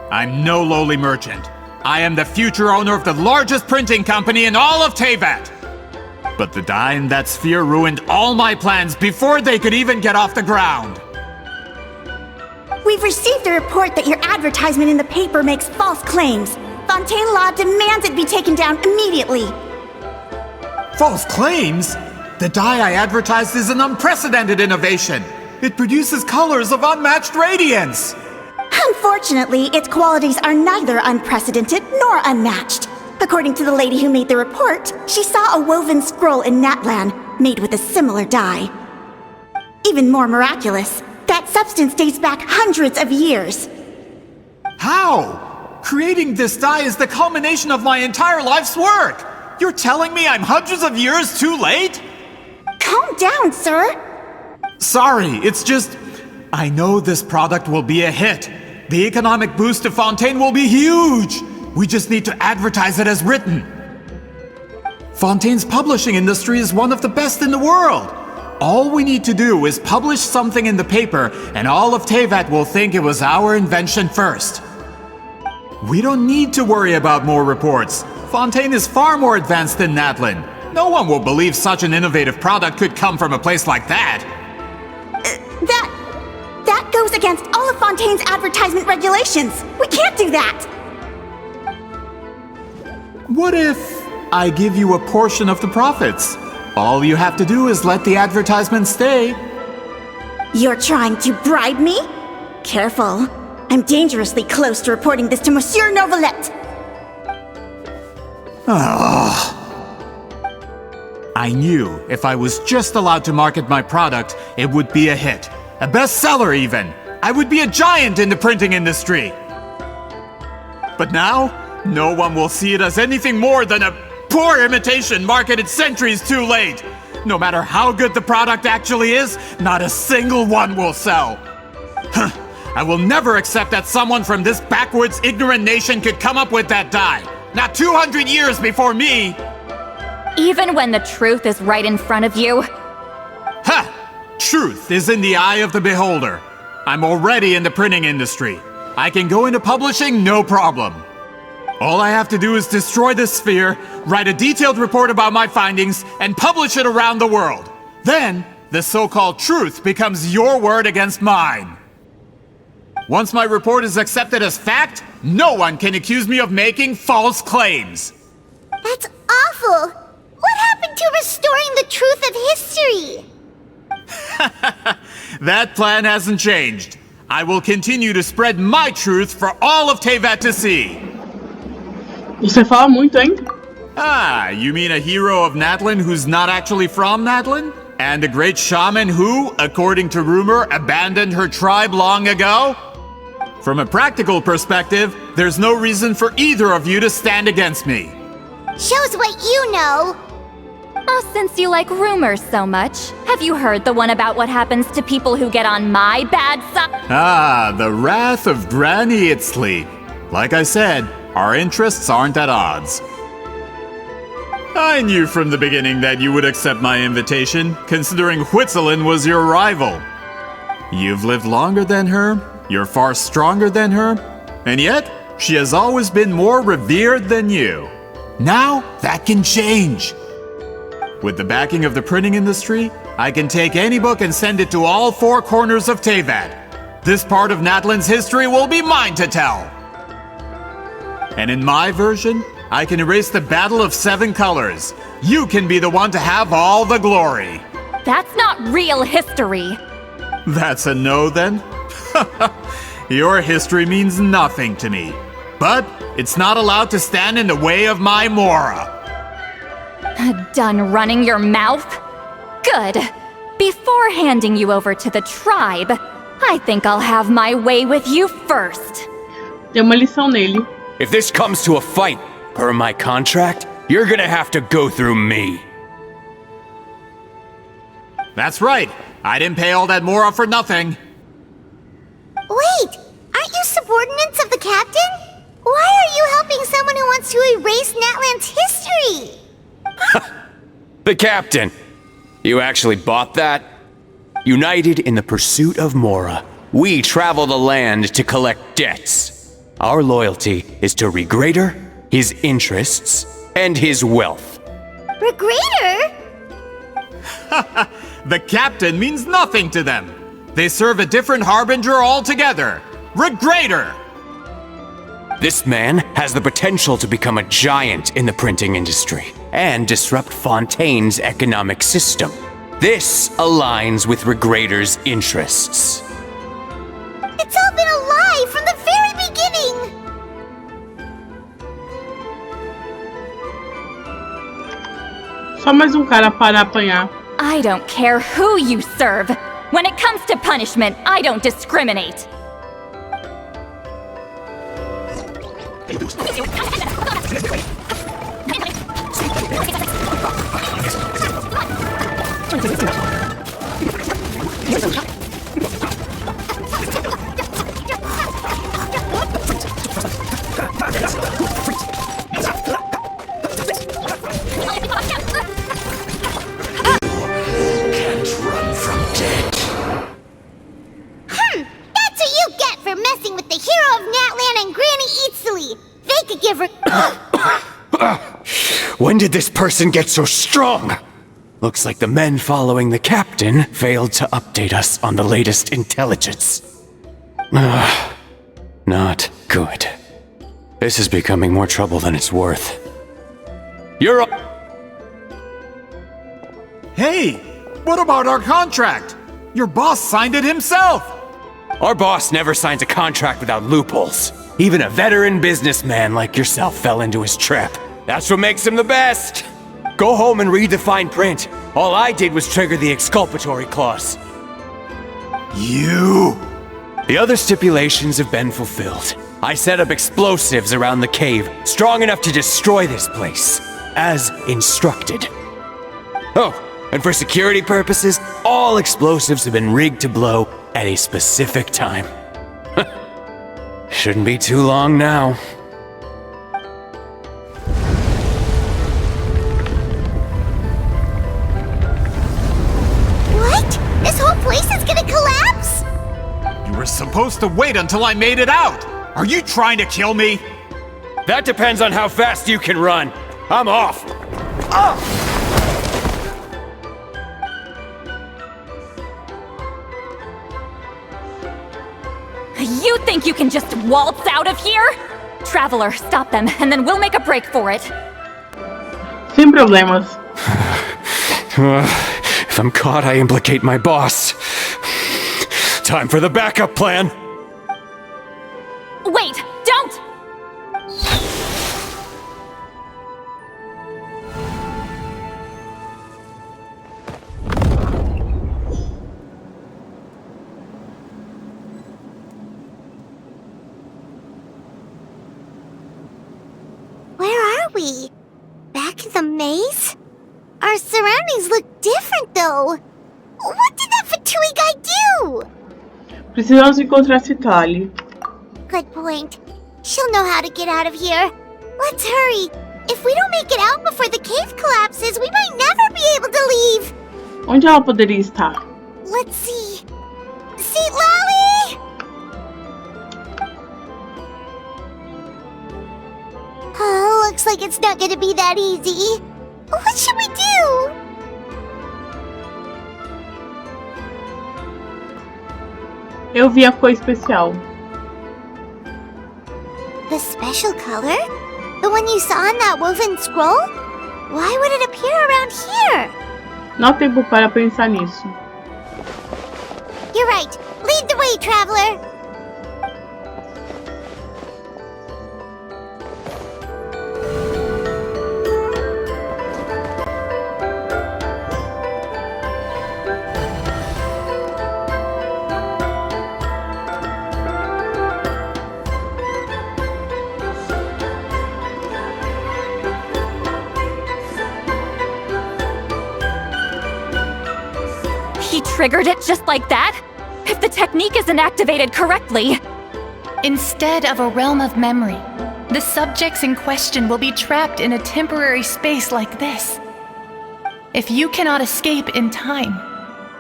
I'm no lowly merchant. I am the future owner of the largest printing company in all of Teyvat. But the dye in that sphere ruined all my plans before they could even get off the ground.
We've received a report that your advertisement in the paper makes false claims. Fontaine Law demands it be taken down immediately.
False claims? The dye I advertised is an unprecedented innovation. It produces colors of unmatched radiance.
Unfortunately, its qualities are neither unprecedented nor unmatched. According to the lady who made the report, she saw a woven scroll in Natlan made with a similar dye. Even more miraculous, that substance dates back hundreds of years.
How? Creating this dye is the culmination of my entire life's work. You're telling me I'm hundreds of years too late?
Calm down, sir.
Sorry, it's just... I know this product will be a hit. The economic boost to Fontaine will be huge! We just need to advertise it as written. Fontaine's publishing industry is one of the best in the world. All we need to do is publish something in the paper, and all of Teyvat will think it was our invention first. We don't need to worry about more reports. Fontaine is far more advanced than Natlan. No one will believe such an innovative product could come from a place like that.
That goes against all of Fontaine's advertisement regulations. We can't do that.
What if I give you a portion of the profits? All you have to do is let the advertisement stay.
You're trying to bribe me? Careful. I'm dangerously close to reporting this to Monsieur Novelette.
I knew if I was just allowed to market my product, it would be a hit. A bestseller even. I would be a giant in the printing industry. But now, no one will see it as anything more than a poor imitation marketed centuries too late. No matter how good the product actually is, not a single one will sell. I will never accept that someone from this backwards, ignorant nation could come up with that dye. Not 200 years before me!
Even when the truth is right in front of you?
Ha! Truth is in the eye of the beholder. I'm already in the printing industry. I can go into publishing, no problem. All I have to do is destroy this sphere, write a detailed report about my findings, and publish it around the world. Then, the so-called truth becomes your word against mine. Once my report is accepted as fact, no one can accuse me of making false claims.
That's awful. What happened to restoring the truth of history?
That plan hasn't changed. I will continue to spread my truth for all of Teyvat to see.
Você fala muito, hein?
Ah, you mean a hero of Natlin who's not actually from Natlin? And a great shaman who, according to rumor, abandoned her tribe long ago? From a practical perspective, there's no reason for either of you to stand against me.
Shows what you know.
Oh, since you like rumors so much, have you heard the one about what happens to people who get on my bad side?
Ah, the wrath of Granny Itzli. Like I said, our interests aren't at odds. I knew from the beginning that you would accept my invitation, considering Huitzilin was your rival. You've lived longer than her, you're far stronger than her, and yet, she has always been more revered than you. Now, that can change. With the backing of the printing industry, I can take any book and send it to all four corners of Teyvat. This part of Natlin's history will be mine to tell. And in my version, I can erase the Battle of Seven Colors. You can be the one to have all the glory.
That's not real history.
That's a no then? Your history means nothing to me. But it's not allowed to stand in the way of my Mora.
Done running your mouth? Good. Before handing you over to the tribe, I think I'll have my way with you first.
Tem uma lição nele.
If this comes to a fight, per my contract, you're gonna have to go through me.
That's right. I didn't pay all that Mora for nothing.
Wait, aren't you subordinates of the captain? Why are you helping someone who wants to erase Natlan's history?
The captain! You actually bought that? United in the pursuit of Mora, we travel the land to collect debts. Our loyalty is to Regrader, his interests, and his wealth.
Regrader?
The captain means nothing to them. They serve a different harbinger altogether. Regrader!
This man has the potential to become a giant in the printing industry and disrupt Fontaine's economic system. This aligns with Regrader's interests.
It's all been a lie from the very beginning!
Só mais cara para apanhar.
I don't care who you serve. When it comes to punishment, I don't discriminate.
That's what you get for messing with the hero of Natlan and Granny Itzli. They could give her.
When did this person get so strong? Looks like the men following the captain failed to update us on the latest intelligence. Not good. This is becoming more trouble than it's worth. You're
Hey, what about our contract? Your boss signed it himself!
Our boss never signs a contract without loopholes. Even a veteran businessman like yourself fell into his trap. That's what makes him the best. Go home and read the fine print. All I did was trigger the exculpatory clause.
You...
The other stipulations have been fulfilled. I set up explosives around the cave, strong enough to destroy this place, as instructed. Oh, and for security purposes, all explosives have been rigged to blow at a specific time. Shouldn't be too long now.
What? This whole place is gonna collapse?
You were supposed to wait until I made it out! Are you trying to kill me?
That depends on how fast you can run. I'm off.
You think you can just waltz out of here? Traveler, stop them, and then we'll make a break for it.
Sem problemas.
If I'm caught, I implicate my boss. Time for the backup plan.
Wait, don't!
we? Back in the maze? Our surroundings look different, though. What did that Fatui guy do?
Precisamos encontrar Citali.
Good point. She'll know how to get out of here. Let's hurry. If we don't make it out before the cave collapses, we might never be able to leave.
Onde ela poderia estar?
Let's see. Seat Lolly! Oh, looks like it's not gonna be that easy. What should we do?
Eu vi a cor especial.
The special color? The one you saw in that woven scroll? Why would it appear around here?
Não há tempo para pensar nisso.
You're right. Lead the way, traveler.
He triggered it just like that? If the technique isn't activated correctly.
Instead of a realm of memory, the subjects in question will be trapped in a temporary space like this. If you cannot escape in time,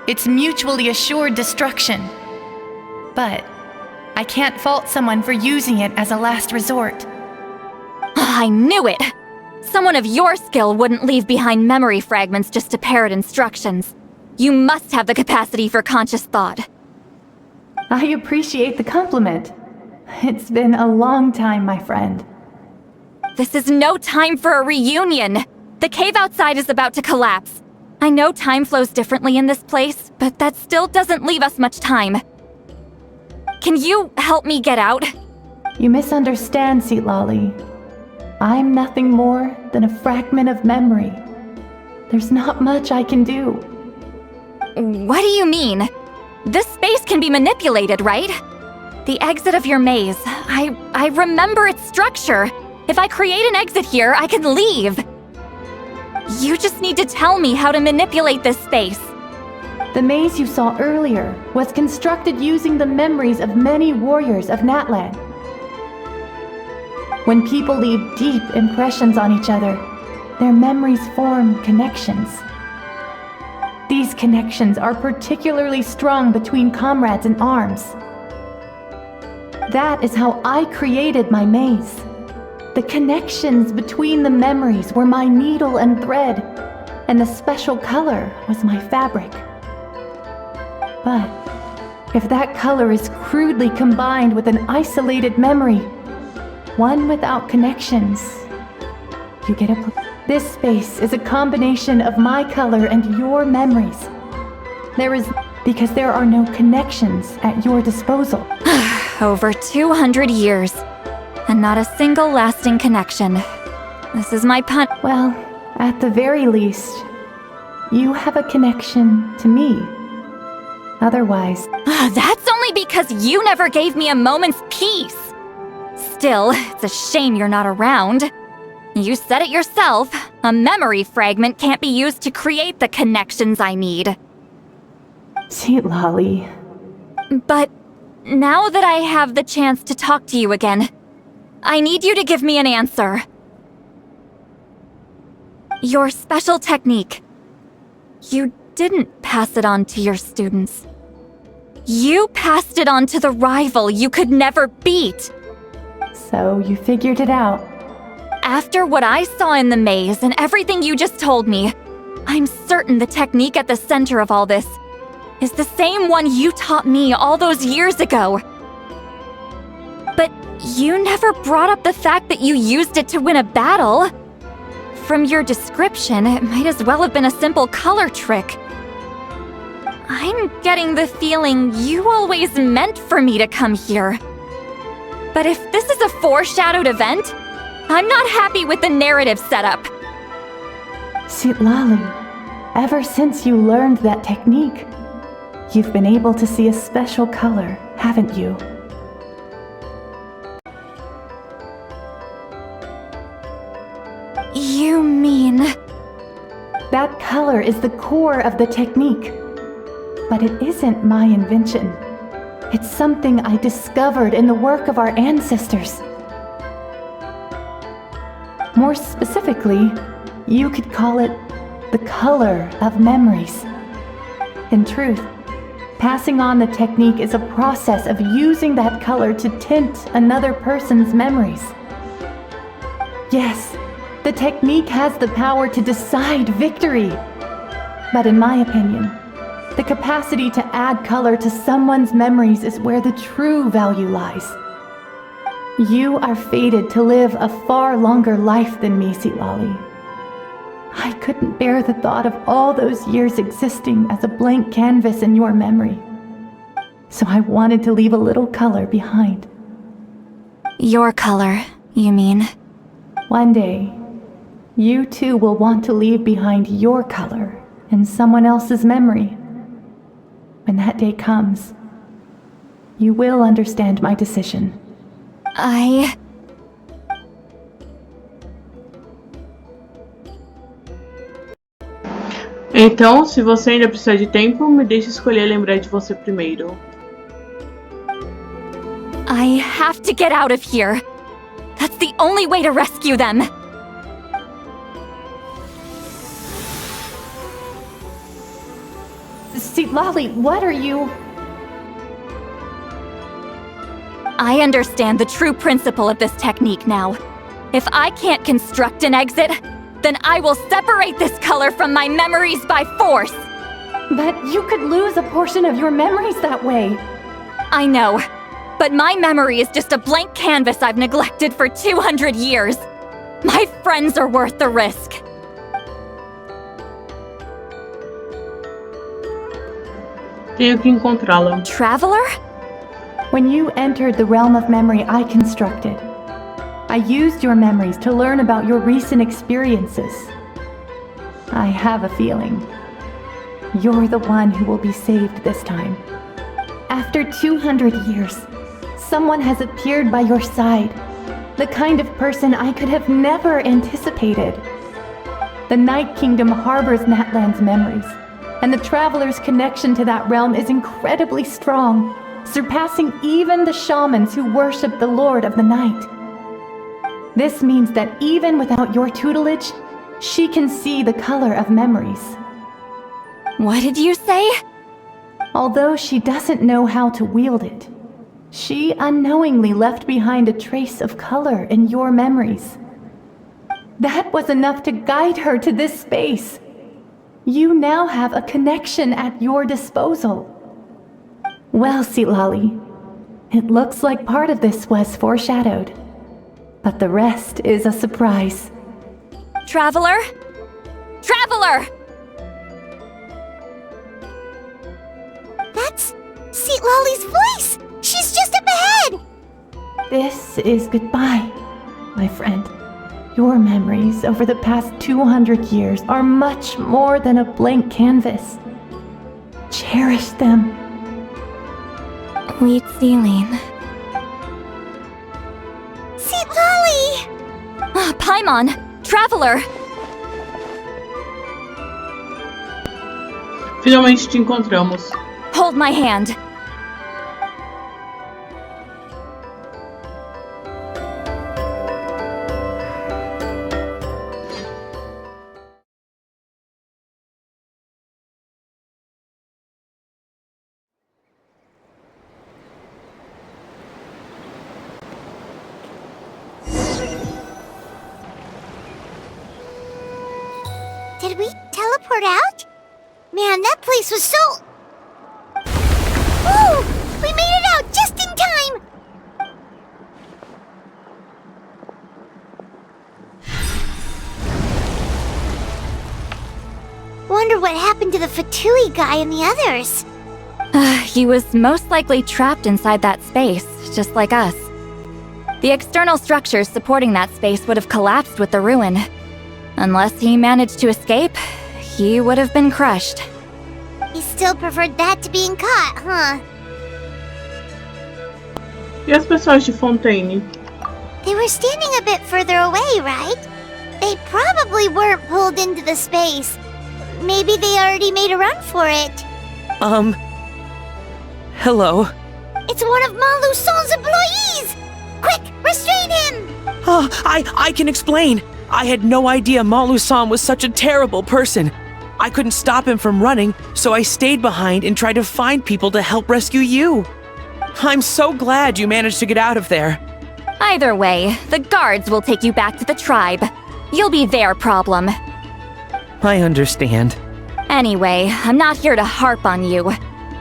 it's mutually assured destruction. But I can't fault someone for using it as a last resort.
I knew it! Someone of your skill wouldn't leave behind memory fragments just to parrot instructions. You must have the capacity for conscious thought.
I appreciate the compliment. It's been a long time, my friend.
This is no time for a reunion! The cave outside is about to collapse. I know time flows differently in this place, but that still doesn't leave us much time. Can you help me get out?
You misunderstand, Seatlolly. I'm nothing more than a fragment of memory. There's not much I can do.
What do you mean? This space can be manipulated, right? The exit of your maze. I remember its structure. If I create an exit here, I can leave. You just need to tell me how to manipulate this space.
The maze you saw earlier was constructed using the memories of many warriors of Natlan. When people leave deep impressions on each other, their memories form connections. These connections are particularly strong between comrades in arms. That is how I created my maze. The connections between the memories were my needle and thread, and the special color was my fabric. But if that color is crudely combined with an isolated memory, one without connections, you get a... This space is a combination of my color and your memories. Because there are no connections at your disposal.
Over 200 years, and not a single lasting connection. This is my pun-
Well, at the very least, you have a connection to me. Otherwise...
That's only because you never gave me a moment's peace. Still, it's a shame you're not around. You said it yourself. A memory fragment can't be used to create the connections I need.
Seatlolly.
But now that I have the chance to talk to you again, I need you to give me an answer. Your special technique. You didn't pass it on to your students. You passed it on to the rival you could never beat.
So you figured it out.
After what I saw in the maze and everything you just told me, I'm certain the technique at the center of all this is the same one you taught me all those years ago. But you never brought up the fact that you used it to win a battle. From your description, it might as well have been a simple color trick. I'm getting the feeling you always meant for me to come here. But if this is a foreshadowed event, I'm not happy with the narrative setup.
Seatlolly, ever since you learned that technique, you've been able to see a special color, haven't you?
You mean...
That color is the core of the technique. But it isn't my invention. It's something I discovered in the work of our ancestors. More specifically, you could call it the color of memories. In truth, passing on the technique is a process of using that color to tint another person's memories. Yes, the technique has the power to decide victory. But in my opinion, the capacity to add color to someone's memories is where the true value lies. You are fated to live a far longer life than me, Sitlali. I couldn't bear the thought of all those years existing as a blank canvas in your memory. So I wanted to leave a little color behind.
Your color, you mean?
One day, you too will want to leave behind your color in someone else's memory. When that day comes, you will understand my decision.
Então, se você ainda precisa de tempo, me deixe escolher lembrar de você primeiro.
I have to get out of here. That's the only way to rescue them.
Sitlali, what are you...
I understand the true principle of this technique now. If I can't construct an exit, then I will separate this color from my memories by force.
But you could lose a portion of your memories that way.
I know, but my memory is just a blank canvas I've neglected for 200 years. My friends are worth the risk.
Tenho que encontrá-la.
Traveler?
When you entered the realm of memory I constructed, I used your memories to learn about your recent experiences. I have a feeling you're the one who will be saved this time. After 200 years, someone has appeared by your side, the kind of person I could have never anticipated. The Night Kingdom harbors Natlan's memories, and the traveler's connection to that realm is incredibly strong, surpassing even the shamans who worship the Lord of the Night. This means that even without your tutelage, she can see the color of memories.
What did you say?
Although she doesn't know how to wield it, she unknowingly left behind a trace of color in your memories. That was enough to guide her to this space. You now have a connection at your disposal. Well, Sitlali, it looks like part of this was foreshadowed, but the rest is a surprise.
Traveler? Traveler!
That's Sitlali's voice! She's just up ahead!
This is goodbye, my friend. Your memories over the past 200 years are much more than a blank canvas. Cherish them.
Wheat ceiling.
Sitlali!
Paimon! Traveler!
Finalmente te encontramos.
Hold my hand.
Did we teleport out? Man, that place was so... Woo! We made it out just in time! Wonder what happened to the Fatui guy and the others.
He was most likely trapped inside that space, just like us. The external structures supporting that space would have collapsed with the ruin. Unless he managed to escape, he would have been crushed.
He still preferred that to being caught, huh?
E as pessoas de Fontaine?
They were standing a bit further away, right? They probably weren't pulled into the space. Maybe they already made a run for it.
Hello?
It's one of Maluson's employees! Quick, restrain him!
Oh, I can explain. I had no idea Malu-san was such a terrible person. I couldn't stop him from running, so I stayed behind and tried to find people to help rescue you. I'm so glad you managed to get out of there.
Either way, the guards will take you back to the tribe. You'll be their problem.
I understand.
Anyway, I'm not here to harp on you.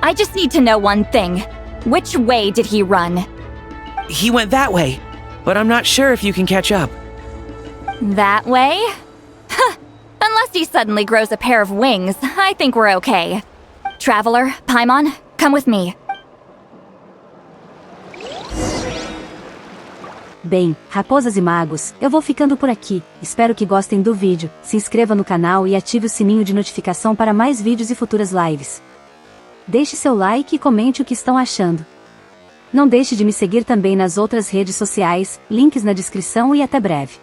I just need to know one thing. Which way did he run?
He went that way, but I'm not sure if you can catch up.
That way? Huh. Unless he suddenly grows a pair of wings, I think we're okay. Traveler, Paimon, come with me.
Bem, raposas e magos, eu vou ficando por aqui. Espero que gostem do vídeo, se inscreva no canal e ative o sininho de notificação para mais vídeos e futuras lives. Deixe seu like e comente o que estão achando. Não deixe de me seguir também nas outras redes sociais, links na descrição e até breve.